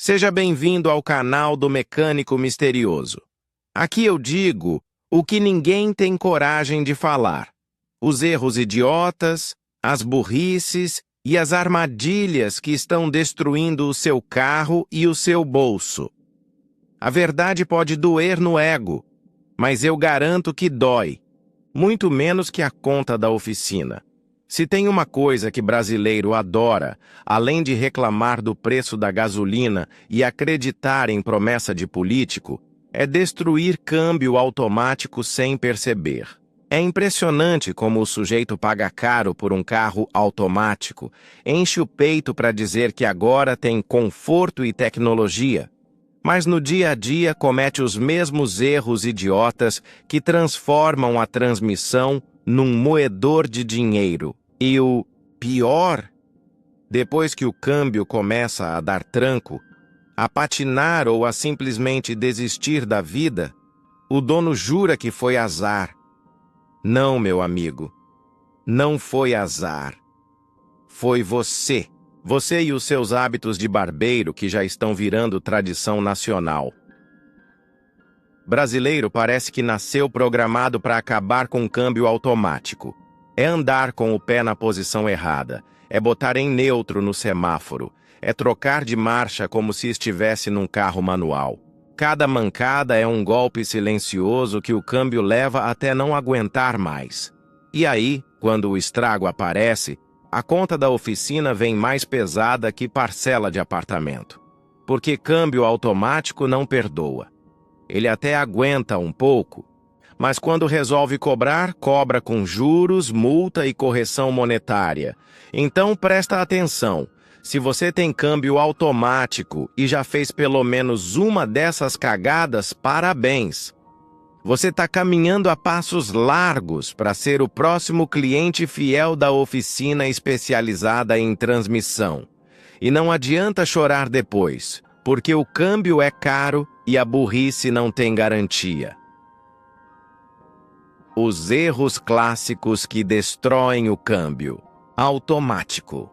Seja bem-vindo ao canal do Mecânico Misterioso. Aqui eu digo o que ninguém tem coragem de falar. Os erros idiotas, as burrices e as armadilhas que estão destruindo o seu carro e o seu bolso. A verdade pode doer no ego, mas eu garanto que dói, muito menos que a conta da oficina. Se tem uma coisa que brasileiro adora, além de reclamar do preço da gasolina e acreditar em promessa de político, é destruir câmbio automático sem perceber. É impressionante como o sujeito paga caro por um carro automático, enche o peito para dizer que agora tem conforto e tecnologia, mas no dia a dia comete os mesmos erros idiotas que transformam a transmissão num moedor de dinheiro. E o pior, depois que o câmbio começa a dar tranco, a patinar ou a simplesmente desistir da vida, o dono jura que foi azar. Não, meu amigo, não foi azar. Foi você. Você e os seus hábitos de barbeiro que já estão virando tradição nacional. Brasileiro parece que nasceu programado para acabar com o câmbio automático. É andar com o pé na posição errada, é botar em neutro no semáforo, é trocar de marcha como se estivesse num carro manual. Cada mancada é um golpe silencioso que o câmbio leva até não aguentar mais. E aí, quando o estrago aparece, a conta da oficina vem mais pesada que parcela de apartamento. Porque câmbio automático não perdoa. Ele até aguenta um pouco, mas quando resolve cobrar, cobra com juros, multa e correção monetária. Então presta atenção, se você tem câmbio automático e já fez pelo menos uma dessas cagadas, parabéns. Você está caminhando a passos largos para ser o próximo cliente fiel da oficina especializada em transmissão. E não adianta chorar depois, porque o câmbio é caro e a burrice não tem garantia. Os erros clássicos que destroem o câmbio automático.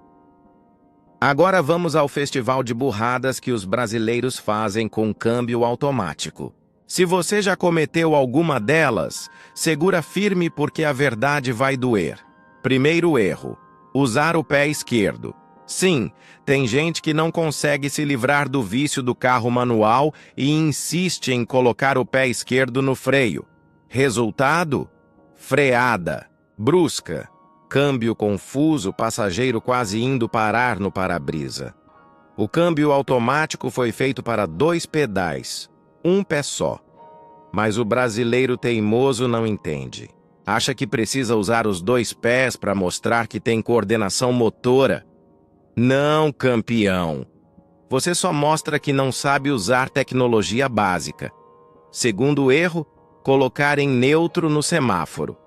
Agora vamos ao festival de burradas que os brasileiros fazem com câmbio automático. Se você já cometeu alguma delas, segura firme porque a verdade vai doer. Primeiro erro: usar o pé esquerdo. Sim, tem gente que não consegue se livrar do vício do carro manual e insiste em colocar o pé esquerdo no freio. Resultado? Freada, brusca, câmbio confuso, passageiro quase indo parar no para-brisa. O câmbio automático foi feito para 2 pedais, um pé só. Mas o brasileiro teimoso não entende. Acha que precisa usar os 2 pés para mostrar que tem coordenação motora. Não, campeão. Você só mostra que não sabe usar tecnologia básica. Segundo erro, colocar em neutro no semáforo.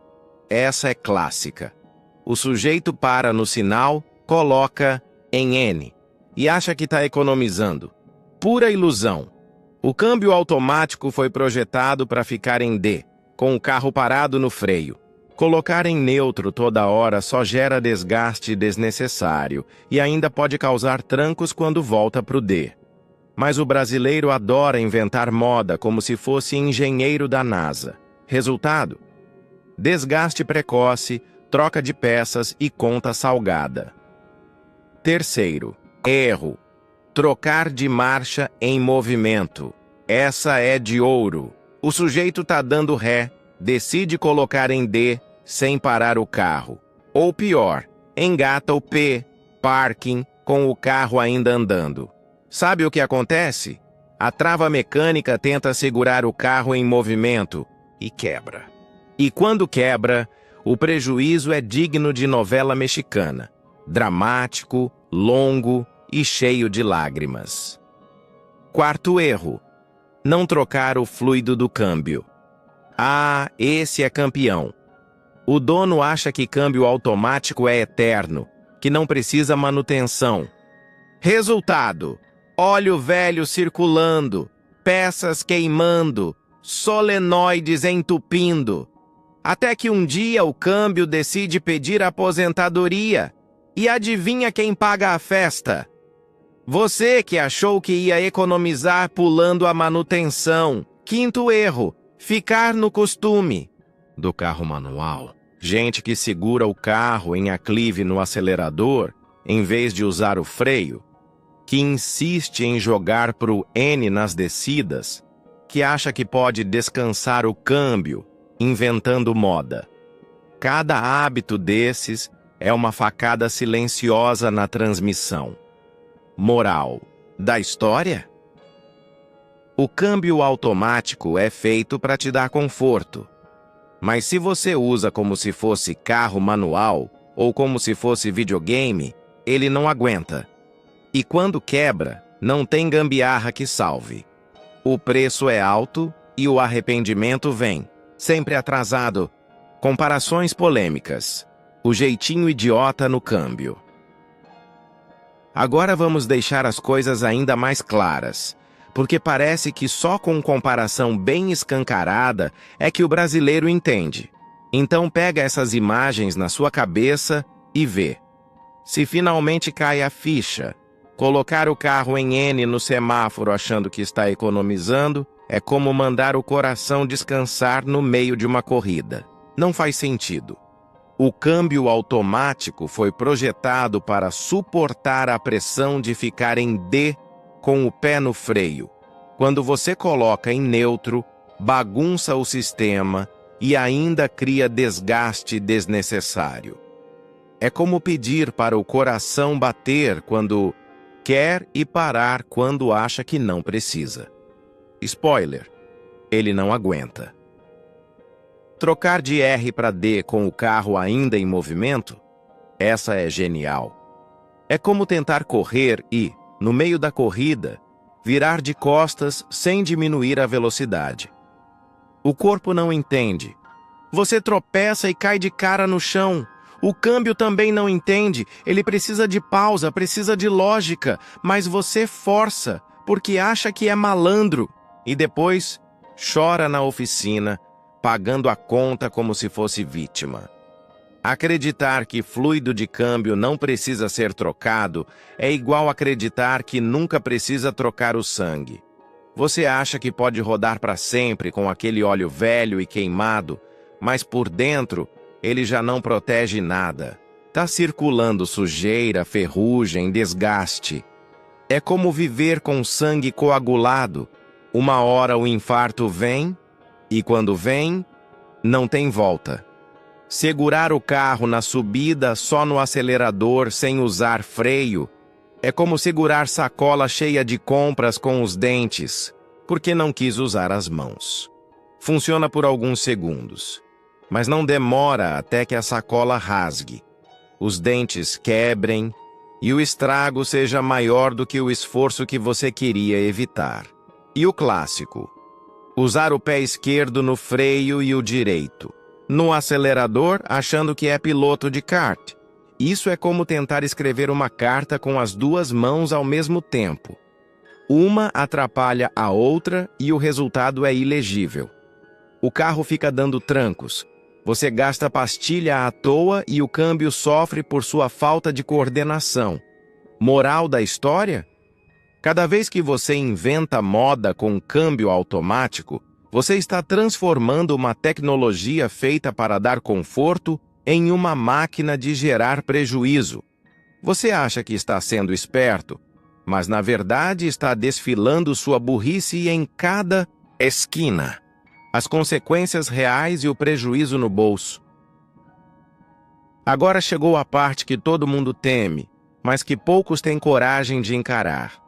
Essa é clássica. O sujeito para no sinal, coloca em N e acha que está economizando. Pura ilusão. O câmbio automático foi projetado para ficar em D, com o carro parado no freio. Colocar em neutro toda hora só gera desgaste desnecessário e ainda pode causar trancos quando volta para o D. Mas o brasileiro adora inventar moda como se fosse engenheiro da NASA. Resultado? Desgaste precoce, troca de peças e conta salgada. Terceiro erro: trocar de marcha em movimento. Essa é de ouro. O sujeito tá dando ré, decide colocar em D sem parar o carro. Ou pior, engata o P, parking, com o carro ainda andando. Sabe o que acontece? A trava mecânica tenta segurar o carro em movimento e quebra. E quando quebra, o prejuízo é digno de novela mexicana. Dramático, longo e cheio de lágrimas. Quarto erro: não trocar o fluido do câmbio. Ah, esse é campeão. O dono acha que câmbio automático é eterno, que não precisa manutenção. Resultado: óleo velho circulando, peças queimando, solenoides entupindo. Até que um dia o câmbio decide pedir aposentadoria. E adivinha quem paga a festa? Você que achou que ia economizar pulando a manutenção. Quinto erro, ficar no costume do carro manual. Gente que segura o carro em aclive no acelerador, em vez de usar o freio, que insiste em jogar pro N nas descidas, que acha que pode descansar o câmbio, inventando moda. Cada hábito desses é uma facada silenciosa na transmissão. Moral da história? O câmbio automático é feito para te dar conforto. Mas se você usa como se fosse carro manual ou como se fosse videogame, ele não aguenta. E quando quebra, não tem gambiarra que salve. O preço é alto e o arrependimento vem, sempre atrasado. Comparações polêmicas. O jeitinho idiota no câmbio. Agora vamos deixar as coisas ainda mais claras, porque parece que só com comparação bem escancarada é que o brasileiro entende. Então pega essas imagens na sua cabeça e vê. Se finalmente cai a ficha, colocar o carro em N no semáforo achando que está economizando é como mandar o coração descansar no meio de uma corrida. Não faz sentido. O câmbio automático foi projetado para suportar a pressão de ficar em D com o pé no freio. Quando você coloca em neutro, bagunça o sistema e ainda cria desgaste desnecessário. É como pedir para o coração bater quando quer e parar quando acha que não precisa. Spoiler: ele não aguenta. Trocar de R para D com o carro ainda em movimento? Essa é genial. É como tentar correr e, no meio da corrida, virar de costas sem diminuir a velocidade. O corpo não entende. Você tropeça e cai de cara no chão. O câmbio também não entende. Ele precisa de pausa, precisa de lógica, mas você força, porque acha que é malandro. E depois, chora na oficina, pagando a conta como se fosse vítima. Acreditar que fluido de câmbio não precisa ser trocado é igual acreditar que nunca precisa trocar o sangue. Você acha que pode rodar para sempre com aquele óleo velho e queimado, mas por dentro ele já não protege nada. Tá circulando sujeira, ferrugem, desgaste. É como viver com sangue coagulado. Uma hora o infarto vem, e quando vem, não tem volta. Segurar o carro na subida só no acelerador sem usar freio é como segurar sacola cheia de compras com os dentes, porque não quis usar as mãos. Funciona por alguns segundos, mas não demora até que a sacola rasgue, os dentes quebrem e o estrago seja maior do que o esforço que você queria evitar. E o clássico: usar o pé esquerdo no freio e o direito no acelerador, achando que é piloto de kart. Isso é como tentar escrever uma carta com as duas mãos ao mesmo tempo. Uma atrapalha a outra e o resultado é ilegível. O carro fica dando trancos. Você gasta pastilha à toa e o câmbio sofre por sua falta de coordenação. Moral da história? Cada vez que você inventa moda com câmbio automático, você está transformando uma tecnologia feita para dar conforto em uma máquina de gerar prejuízo. Você acha que está sendo esperto, mas na verdade está desfilando sua burrice em cada esquina. As consequências reais e o prejuízo no bolso. Agora chegou a parte que todo mundo teme, mas que poucos têm coragem de encarar.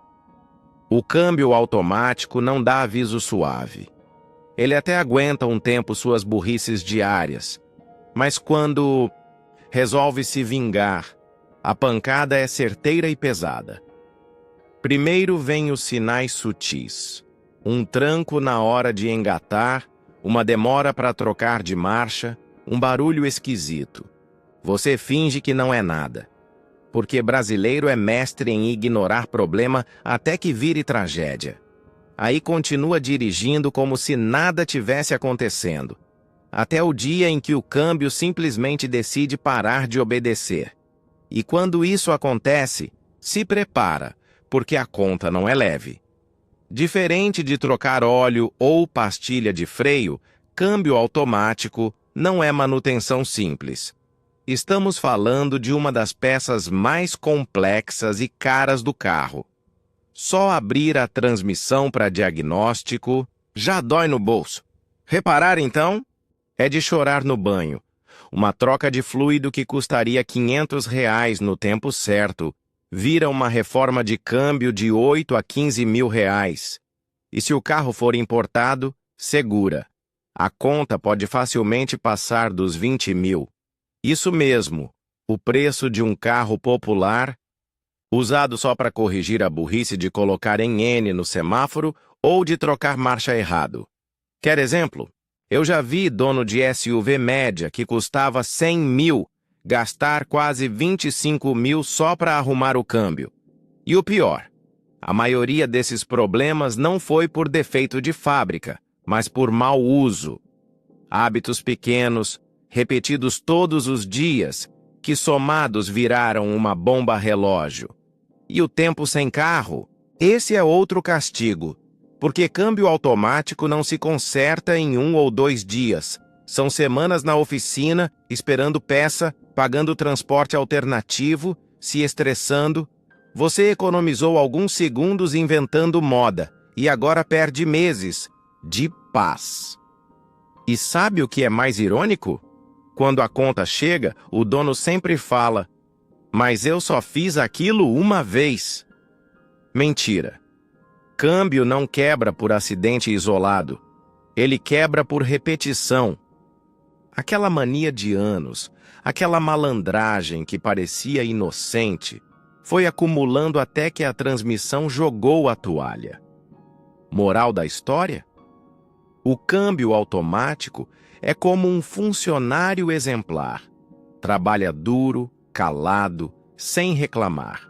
O câmbio automático não dá aviso suave. Ele até aguenta um tempo suas burrices diárias, mas quando resolve se vingar, a pancada é certeira e pesada. Primeiro vem os sinais sutis. Um tranco na hora de engatar, uma demora para trocar de marcha, um barulho esquisito. Você finge que não é nada, porque brasileiro é mestre em ignorar problema até que vire tragédia. Aí continua dirigindo como se nada tivesse acontecendo, até o dia em que o câmbio simplesmente decide parar de obedecer. E quando isso acontece, se prepara, porque a conta não é leve. Diferente de trocar óleo ou pastilha de freio, câmbio automático não é manutenção simples. Estamos falando de uma das peças mais complexas e caras do carro. Só abrir a transmissão para diagnóstico já dói no bolso. Reparar, então, é de chorar no banho. Uma troca de fluido que custaria R$ 500 no tempo certo vira uma reforma de câmbio de 8 a 15 mil reais. E se o carro for importado, segura. A conta pode facilmente passar dos 20 mil. Isso mesmo, o preço de um carro popular, usado só para corrigir a burrice de colocar em N no semáforo ou de trocar marcha errado. Quer exemplo? Eu já vi dono de SUV média que custava 100 mil gastar quase 25 mil só para arrumar o câmbio. E o pior, a maioria desses problemas não foi por defeito de fábrica, mas por mau uso. Hábitos pequenos, repetidos todos os dias, que somados viraram uma bomba relógio. E o tempo sem carro? Esse é outro castigo, porque câmbio automático não se conserta em 1 ou 2 dias. São semanas na oficina, esperando peça, pagando transporte alternativo, se estressando. Você economizou alguns segundos inventando moda e agora perde meses de paz. E sabe o que é mais irônico? Quando a conta chega, o dono sempre fala: "Mas eu só fiz aquilo uma vez." Mentira. Câmbio não quebra por acidente isolado. Ele quebra por repetição. Aquela mania de anos, aquela malandragem que parecia inocente, foi acumulando até que a transmissão jogou a toalha. Moral da história? O câmbio automático é como um funcionário exemplar. Trabalha duro, calado, sem reclamar.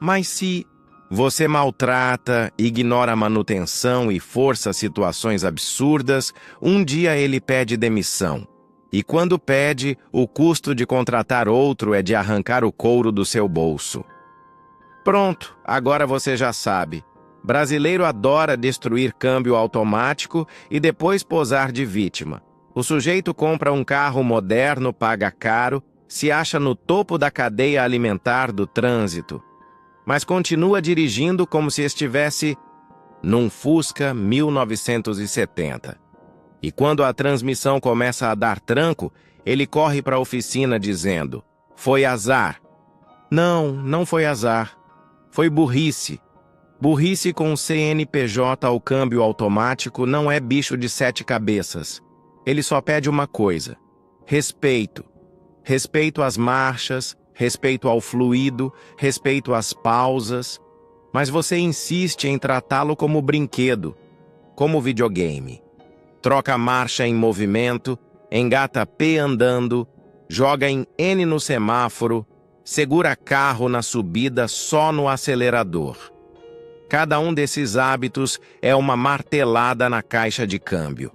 Mas se você maltrata, ignora a manutenção e força situações absurdas, um dia ele pede demissão. E quando pede, o custo de contratar outro é de arrancar o couro do seu bolso. Pronto, agora você já sabe. Brasileiro adora destruir câmbio automático e depois posar de vítima. O sujeito compra um carro moderno, paga caro, se acha no topo da cadeia alimentar do trânsito, mas continua dirigindo como se estivesse num Fusca 1970. E quando a transmissão começa a dar tranco, ele corre para a oficina dizendo: "Foi azar." Não, não foi azar. Foi burrice. Burrice com CNPJ ao câmbio automático não é bicho de 7 cabeças. Ele só pede uma coisa: respeito. Respeito às marchas, respeito ao fluido, respeito às pausas. Mas você insiste em tratá-lo como brinquedo, como videogame. Troca a marcha em movimento, engata P andando, joga em N no semáforo, segura carro na subida só no acelerador. Cada um desses hábitos é uma martelada na caixa de câmbio.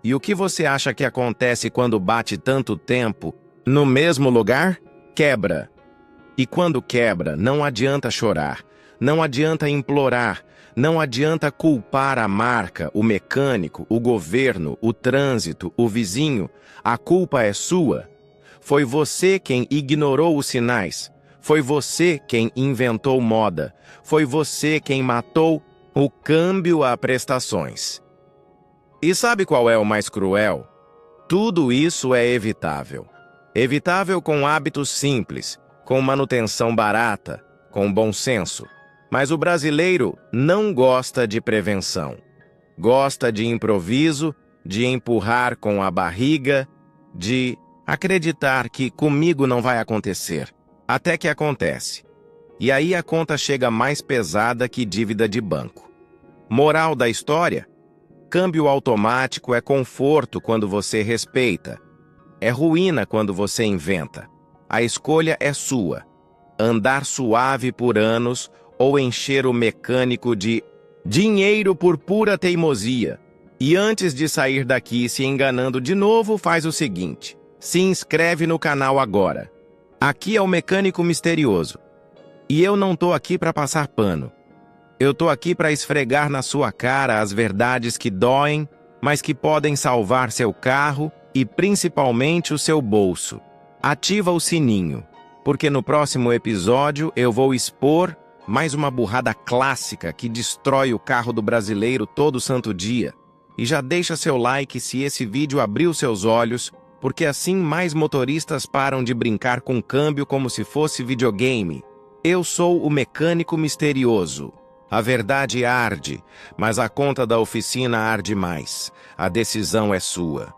E o que você acha que acontece quando bate tanto tempo no mesmo lugar? Quebra. E quando quebra, não adianta chorar, não adianta implorar, não adianta culpar a marca, o mecânico, o governo, o trânsito, o vizinho. A culpa é sua. Foi você quem ignorou os sinais. Foi você quem inventou moda. Foi você quem matou o câmbio a prestações. E sabe qual é o mais cruel? Tudo isso é evitável. Evitável com hábitos simples, com manutenção barata, com bom senso. Mas o brasileiro não gosta de prevenção. Gosta de improviso, de empurrar com a barriga, de acreditar que comigo não vai acontecer. Até que acontece. E aí a conta chega mais pesada que dívida de banco. Moral da história? Câmbio automático é conforto quando você respeita. É ruína quando você inventa. A escolha é sua. Andar suave por anos ou encher o mecânico de dinheiro por pura teimosia. E antes de sair daqui se enganando de novo, faz o seguinte: se inscreve no canal agora. Aqui é o Mecânico Misterioso. E eu não tô aqui para passar pano. Eu tô aqui para esfregar na sua cara as verdades que doem, mas que podem salvar seu carro e principalmente o seu bolso. Ativa o sininho, porque no próximo episódio eu vou expor mais uma burrada clássica que destrói o carro do brasileiro todo santo dia. E já deixa seu like se esse vídeo abriu seus olhos, porque assim mais motoristas param de brincar com câmbio como se fosse videogame. Eu sou o mecânico misterioso. A verdade arde, mas a conta da oficina arde mais. A decisão é sua.